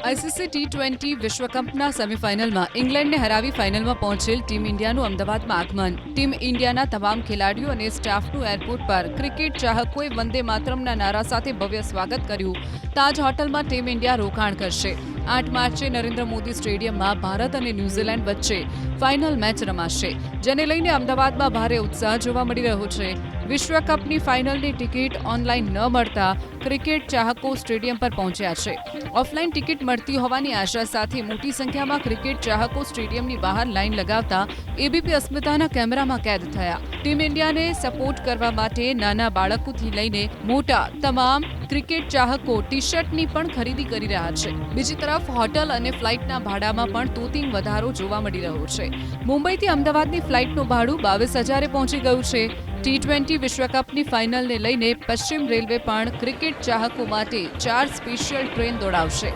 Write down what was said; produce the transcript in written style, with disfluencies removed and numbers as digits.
ICC T20 વિશ્વકપના સેમીફાઇનલમાં ઇંગ્લેન્ડને હરાવી ફાઇનલમાં પહોંચેલ ટીમ ઇન્ડિયાનું અમદાવાદમાં આગમન. ટીમ ઇન્ડિયાના તમામ ખેલાડીઓ અને સ્ટાફનું એરપોર્ટ પર ક્રિકેટ ચાહકોએ વંદે માતરમના નારા સાથે ભવ્ય સ્વાગત કર્યું. તાજ હોટલમાં ટીમ ઇન્ડિયા રોકાણ કરશે. 8 માર્ચે નરેન્દ્ર મોદી સ્ટેડિયમમાં ભારત અને ન્યૂઝીલેન્ડ વચ્ચે ફાઇનલ મેચ રમાશે, જેને લઈને અમદાવાદમાં ભારે ઉત્સાહ જોવા મળી રહ્યો છે. વિશ્વકપની ફાઇનલની ટિકિટ ઓનલાઈન ન મળતા ક્રિકેટ ચાહકો સ્ટેડિયમ પર પહોંચ્યા છે. ઓફલાઈન ટિકિટ મળતી હોવાની આશા સાથે મોટી સંખ્યામાં ક્રિકેટ ચાહકો સ્ટેડિયમની બહાર લાઈન લગાવતા એબીપી અસ્મિતાના કેમેરામાં કેદ થયા. ટીમ ઇન્ડિયાને સપોર્ટ કરવા માટે નાના બાળકોથી લઈને મોટા તમામ ક્રિકેટ ચાહકો ટી શર્ટની પણ ખરીદી કરી રહ્યા છે. બીજી તરફ હોટલ અને ફ્લાઇટના ભાડામાં પણ તોતિંગ વધારો જોવા મળી રહ્યો છે. મુંબઈથી અમદાવાદની ફ્લાઇટનું ભાડું 22,000 પહોંચી ગયું છે. ટી20 વિશ્વકપની ફાઇનલને લઈને પશ્ચિમ રેલવે પણ ક્રિકેટ ચાહકો માટે 4 સ્પેશિયલ ટ્રેન દોડાવશે.